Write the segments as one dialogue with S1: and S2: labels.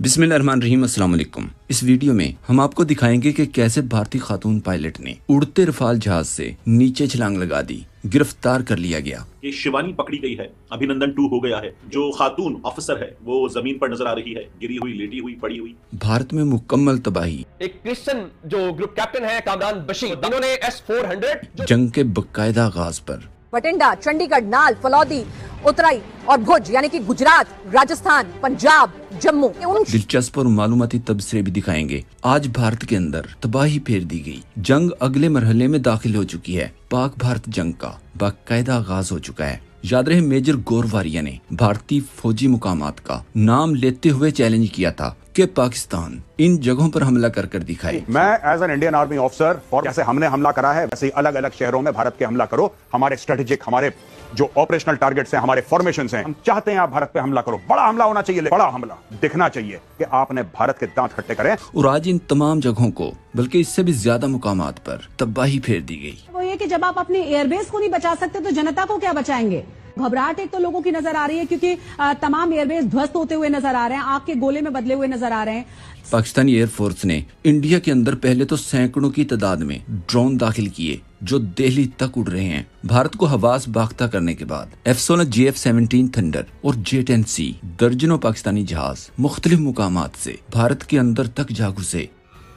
S1: बिस्मिल्लाहिर्रहमानिर्रहीम, अस्सलाम वालेकुम। इस वीडियो में हम आपको दिखाएंगे कि कैसे भारतीय खातून पायलट ने उड़ते रफाल जहाज से नीचे छलांग लगा दी, गिरफ्तार कर लिया गया।
S2: ये शिवानी पकड़ी गई है, अभिनंदन 2 हो गया है। जो खातून ऑफिसर है वो जमीन पर नजर आ रही है, गिरी हुई, लेटी हुई, पड़ी हुई।
S1: भारत में मुकम्मल तबाही।
S3: एक क्रिश्चियन जो ग्रुप कैप्टन है कामरान बशीर, इन्होंने S-400
S1: जंग के बाकायदा आगाज पर
S4: बठिंडा, चंडीगढ़, नाल, फलौदी, उतराई और भुज यानी कि गुजरात, राजस्थान, पंजाब, जम्मू
S1: दिलचस्प और मालूमाती तबसरे भी दिखाएंगे। आज भारत के अंदर तबाही फेर दी गई, जंग अगले मरहले में दाखिल हो चुकी है। पाक भारत जंग का बाकायदा आगाज हो चुका है। याद रहे मेजर गोरवारिया ने भारतीय फौजी मुकामात का नाम लेते हुए चैलेंज किया था कि पाकिस्तान इन जगहों पर हमला कर दिखाए।
S5: मैं as an Indian army officer, और जैसे हमने हमला करा है वैसे ही अलग अलग शहरों में भारत के हमला करो। हमारे स्ट्रेटेजिक, हमारे जो ऑपरेशनल टारगेट्स हैं, हमारे फॉर्मेशंस हैं, हम चाहते हैं आप भारत पे हमला करो। बड़ा हमला होना चाहिए, बड़ा हमला दिखना चाहिए कि आपने भारत के दांत खट्टे करे।
S1: और आज इन तमाम जगहों को, बल्कि इससे भी ज्यादा मुकामात पर तबाही फेर दी गई।
S6: वो ये कि जब आप अपने एयरबेस को नहीं बचा सकते तो जनता को क्या बचाएंगे। घबराहट एक तो लोगों की नजर आ रही है क्योंकि तमाम एयरबेस ध्वस्त होते हुए नजर आ रहे हैं, आग के गोले में बदले हुए नजर आ रहे हैं।
S1: पाकिस्तानी एयरफोर्स ने इंडिया के अंदर पहले तो सैकड़ों की तादाद में ड्रोन दाखिल किए जो दिल्ली तक उड़ रहे हैं। भारत को हवास बाख्ता करने के बाद F-16 JF-17 थंडर और J-10C दर्जनों पाकिस्तानी जहाज मुख्तलिफ मुकामात से भारत के अंदर तक जा घुसे।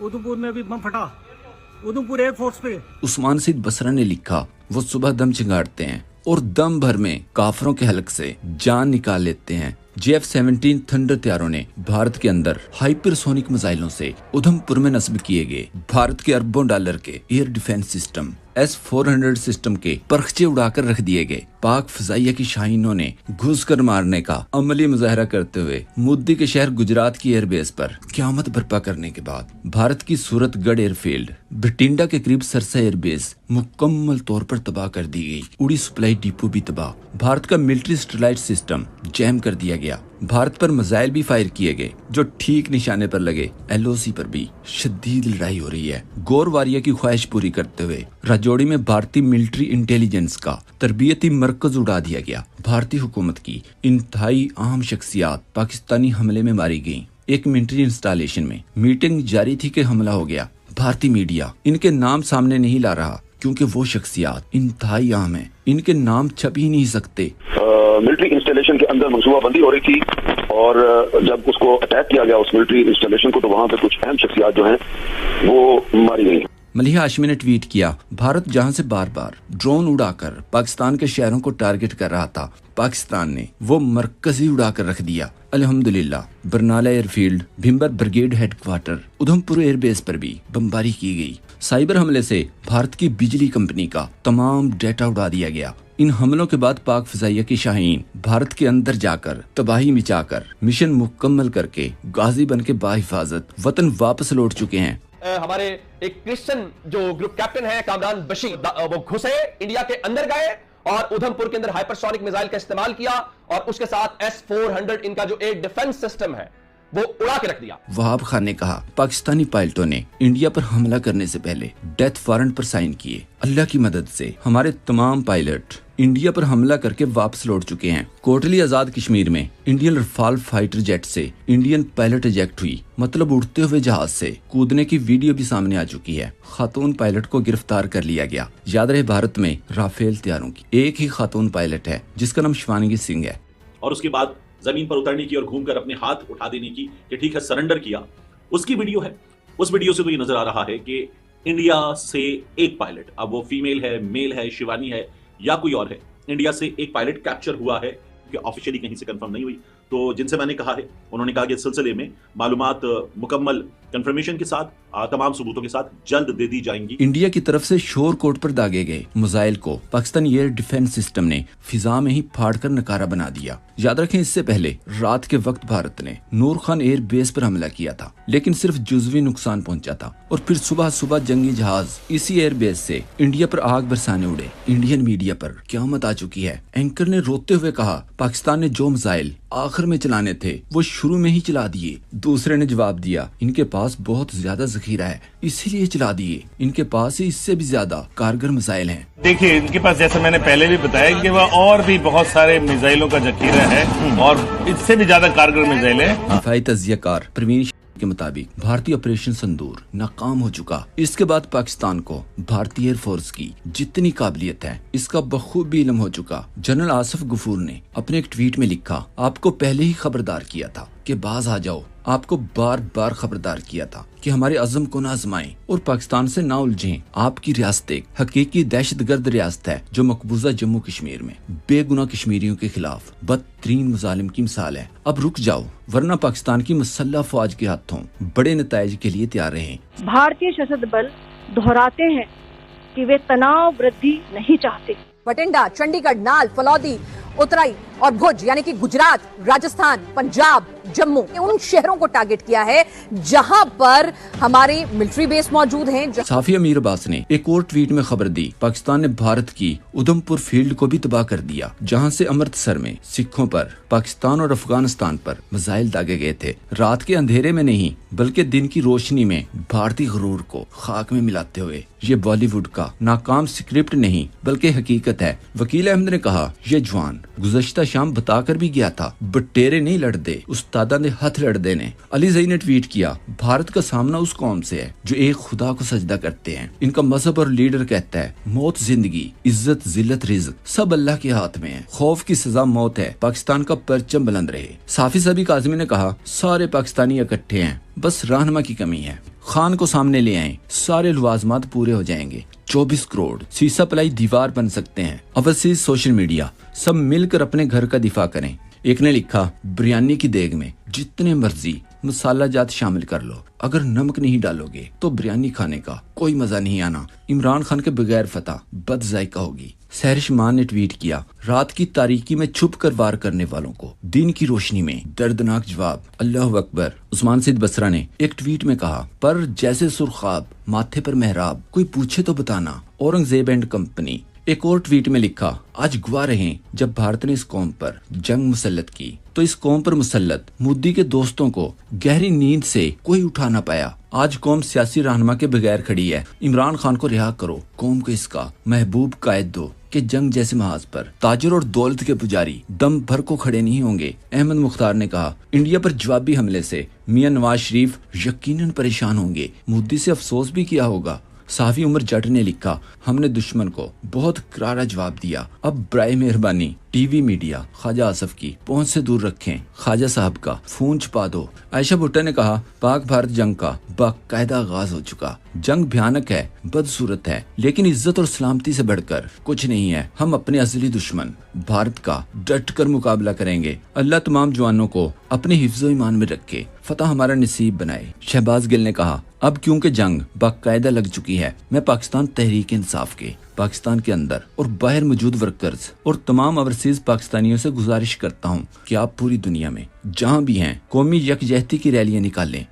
S7: उधमपुर में भी बम फटा, उधमपुर एयरफोर्स पे।
S1: उस्मान सईद बसरा ने लिखा, वो सुबह दम चिंगाड़ते हैं और दम भर में काफरों के हलक से जान निकाल लेते हैं। JF-17 थंडर त्यारों ने भारत के अंदर हाइपरसोनिक मिसाइलों से उधमपुर में नस्ब किए गए भारत के अरबों डॉलर के air defence system S-400 system के परखचे उड़ाकर रख दिए गए। पाक फजाइया की शाहीनों ने घुसकर मारने का अमली मुजाहरा करते हुए मोदी के शहर गुजरात की एयरबेस पर क़यामत बर्पा करने के बाद भारत की सूरतगढ़ एयरफील्ड, बठिंडा के करीब सरसा एयरबेस मुकम्मल तौर पर तबाह कर दी गई। उड़ी सप्लाई डिपो भी तबाह। भारत का मिलिट्री सैटेलाइट सिस्टम जैम कर दिया गया। भारत पर मिसाइल भी फायर किए गए जो ठीक निशाने पर लगे। LOC पर भी शदीद लड़ाई हो रही है। गोरवारिया की ख्वाहिश पूरी करते हुए राजौरी में भारतीय मिलिट्री इंटेलिजेंस का तरबियती मरकज उड़ा दिया गया। भारतीय हुकूमत की इंतहाई अहम शख्सियात पाकिस्तानी हमले में मारी गयी। एक मिलिट्री इंस्टॉलेशन में मीटिंग जारी थी कि हमला हो गया। भारतीय मीडिया इनके नाम सामने नहीं ला रहा क्योंकि वो शख्सियात इंतहाई अहम है, इनके नाम छप ही नहीं सकते।
S8: मिलिट्री इंस्टॉलेशन के अंदर मनसूबाबंदी हो रही थी और जब उसको अटैक किया गया उस मिलिट्री इंस्टॉलेशन को, तो वहाँ पे कुछ अहम शख्सियात जो हैं वो मारी गई।
S1: मलिहा हाशमी ने ट्वीट किया, भारत जहां से बार बार ड्रोन उड़ाकर पाकिस्तान के शहरों को टारगेट कर रहा था, पाकिस्तान ने वो मरकज ही उड़ाकर रख दिया। अल्हम्दुलिल्लाह Barnala airfield, Bhimber brigade headquarter, Udhampur airbase पर भी बमबारी की गई। साइबर हमले से भारत की बिजली कंपनी का तमाम डेटा उड़ा दिया गया। इन हमलों के बाद पाक फजाइया की शाहीन भारत के अंदर जाकर तबाही मचाकर मिशन मुकम्मल करके गाजी बन के बाहिफाजत वतन वापस लौट चुके हैं।
S3: हमारे एक क्रिश्चियन जो ग्रुप कैप्टन है कामरान बशीर, वो घुसे, इंडिया के अंदर गए और उधमपुर के अंदर हाइपरसोनिक मिसाइल का इस्तेमाल किया और उसके साथ S-400 इनका जो एयर डिफेंस सिस्टम है वो उड़ा के रख दिया।
S1: वहाब खान ने कहा, पाकिस्तानी पायलटों ने इंडिया पर हमला करने से पहले डेथ वारंट पर साइन किए। अल्लाह की मदद से हमारे तमाम पायलट इंडिया पर हमला करके वापस लौट चुके हैं। कोटली आजाद कश्मीर में इंडियन रफाल फाइटर जेट से इंडियन पायलट इजेक्ट हुई, मतलब उड़ते हुए जहाज से कूदने की वीडियो भी सामने आ चुकी है। खातून पायलट को गिरफ्तार कर लिया गया। याद रहे भारत में राफेल तैयारों की एक ही खातून पायलट है जिसका नाम शिवानी सिंह है।
S2: और उसके बाद जमीन पर उतरने की और घूमकर अपने हाथ उठा देने की कि ठीक है सरेंडर किया, उसकी वीडियो है। उस वीडियो से तो ये नजर आ रहा है कि इंडिया से एक पायलट, अब वो फीमेल है, मेल है, शिवानी है या कोई और है, इंडिया से एक पायलट कैप्चर हुआ है क्योंकि ऑफिशियली कहीं से कंफर्म नहीं हुई। तो जिनसे मैंने कहा है उन्होंने कहा कि इस सिलसिले में मालूमात मुकम्मल कंफर्मेशन के साथ तमाम सबूतों के साथ जल्द दे दी जाएंगी।
S1: इंडिया की तरफ से शोर कोट पर दागे गए मिसाइल को पाकिस्तानी एयर डिफेंस सिस्टम ने फिजा में ही फाड़कर नकारा बना दिया। याद रखें, इससे पहले रात के वक्त भारत ने नूर खान एयर बेस पर हमला किया था, लेकिन सिर्फ जुजवी नुकसान पहुंचा था। और फिर सुबह सुबह जंगी जहाज इसी एयर बेस से इंडिया पर आग बरसाने उड़े। इंडियन मीडिया पर क़यामत आ चुकी है। एंकर ने रोते हुए कहा, पाकिस्तान ने जो मिसाइल आखिर में चलाने थे वो शुरू में ही चला दिए। दूसरे ने जवाब दिया, इनके پاس بہت زیادہ ذخیرہ ہے اسی لیے چلا دیے. ان کے پاس اس سے بھی زیادہ کارگر میزائل ہیں.
S9: دیکھیے ان کے پاس جیسا میں نے پہلے بھی بتایا کہ وہ اور بھی بہت سارے میزائلوں کا ذخیرہ ہے اور اس سے بھی زیادہ کارگر میزائل ہیں.
S1: دفاعی تجزیہ کار پروین کے مطابق بھارتی آپریشن سندور ناکام ہو چکا. اس کے بعد پاکستان کو بھارتی ایئر فورس کی جتنی قابلیت ہے اس کا بخوبی علم ہو چکا. جنرل آصف غفور نے اپنے ایک ٹویٹ میں لکھا، آپ کو پہلے ہی خبردار کیا تھا کہ باز آ جاؤ. آپ کو بار بار خبردار کیا تھا کہ ہمارے عزم کو نہ آزمائیں اور پاکستان سے نہ الجھیں. آپ کی ریاست ایک حقیقی دہشت گرد ریاست ہے جو مقبوضہ جموں کشمیر میں بے گناہ کشمیریوں کے خلاف بدترین مظالم کی مثال ہے. اب رک جاؤ ورنہ پاکستان کی مسلح فوج کے ہاتھوں بڑے نتائج کے لیے تیار رہیں.
S10: بھارتی سشستر بل دہراتے ہیں کہ وہ تناؤ وردھی نہیں چاہتے.
S4: بٹنڈا، چنڈی گڑھ، نال، فلودی، اترائی اور بھوج یعنی کہ گجرات، راجستھان، پنجاب، جموں ان شہروں کو ٹارگٹ کیا ہے جہاں پر ہمارے ملٹری بیس موجود ہیں.
S1: صحافی امیر عباس نے ایک اور ٹویٹ میں خبر دی، پاکستان نے بھارت کی ادھم پور فیلڈ کو بھی تباہ کر دیا جہاں سے امرتسر میں سکھوں پر پاکستان اور افغانستان پر میزائل داغے گئے تھے. رات کے اندھیرے میں نہیں بلکہ دن کی روشنی میں بھارتی غرور کو خاک میں ملاتے ہوئے. یہ بالی ووڈ کا ناکام سکرپٹ نہیں بلکہ حقیقت ہے. وکیل احمد نے کہا، یہ جوان گزشتہ شام بتا کر بھی گیا تھا بٹیرے نہیں لڑ دے استادہ نے ہاتھ لڑ دینے. علی زئی نے ٹویٹ کیا، بھارت کا سامنا اس قوم سے ہے جو ایک خدا کو سجدہ کرتے ہیں. ان کا مذہب اور لیڈر کہتا ہے موت زندگی، عزت ذلت رزق سب اللہ کے ہاتھ میں ہے، خوف کی سزا موت ہے، پاکستان کا پرچم بلند رہے. صافی سبی کاظمی نے کہا، سارے پاکستانی اکٹھے ہیں بس رہنما کی کمی ہے. خان کو سامنے لے آئیں سارے لوازمات پورے ہو جائیں گے. 24 کروڑ سیسا پلائی دیوار بن سکتے ہیں. اوورسیز سوشل میڈیا سب مل کر اپنے گھر کا دفاع کریں. ایک نے لکھا، بریانی کی دیگ میں جتنے مرضی مسالہ جات شامل کر لو، اگر نمک نہیں ڈالو گے تو بریانی کھانے کا کوئی مزہ نہیں آنا. عمران خان کے بغیر فتح بد ذائقہ ہوگی. سہرش مان نے ٹویٹ کیا، رات کی تاریکی میں چھپ کر وار کرنے والوں کو دن کی روشنی میں دردناک جواب. اللہ اکبر. عثمان سید بصرہ نے ایک ٹویٹ میں کہا، پر جیسے سرخاب ماتھے پر محراب، کوئی پوچھے تو بتانا. Aurangzeb and company. ایک اور ٹویٹ میں لکھا، آج گواہ رہیں جب بھارت نے اس قوم پر جنگ مسلط کی تو اس قوم پر مسلط مودی کے دوستوں کو گہری نیند سے کوئی اٹھا نہ پایا. آج قوم سیاسی رہنما کے بغیر کھڑی ہے. عمران خان کو رہا کرو، قوم کو اس کا محبوب قائد دو کہ جنگ جیسے محاذ پر تاجر اور دولت کے پجاری دم بھر کو کھڑے نہیں ہوں گے. احمد مختار نے کہا، انڈیا پر جوابی حملے سے میاں نواز شریف یقیناً پریشان ہوں گے، مودی سے افسوس بھی کیا ہوگا. صحافی عمر جٹ نے لکھا، ہم نے دشمن کو بہت کرارا جواب دیا، اب برائے مہربانی ٹی وی میڈیا خواجہ آصف کی پہنچ سے دور رکھیں، خواجہ صاحب کا فون چھپا دو. عائشہ بھٹہ نے کہا، پاک بھارت جنگ کا باقاعدہ آغاز ہو چکا. جنگ بھیانک ہے، بدصورت ہے، لیکن عزت اور سلامتی سے بڑھ کر کچھ نہیں ہے. ہم اپنے ازلی دشمن بھارت کا ڈٹ کر مقابلہ کریں گے. اللہ تمام جوانوں کو اپنے حفظ و ایمان میں رکھے، فتح ہمارا نصیب بنائے. شہباز گل نے کہا، اب کیونکہ جنگ باقاعدہ لگ چکی ہے، میں پاکستان تحریک انصاف کے پاکستان کے اندر اور باہر موجود ورکرز اور تمام اوورسیز پاکستانیوں سے گزارش کرتا ہوں کہ آپ پوری دنیا میں جہاں بھی ہیں قومی یکجہتی کی ریلیاں نکالیں.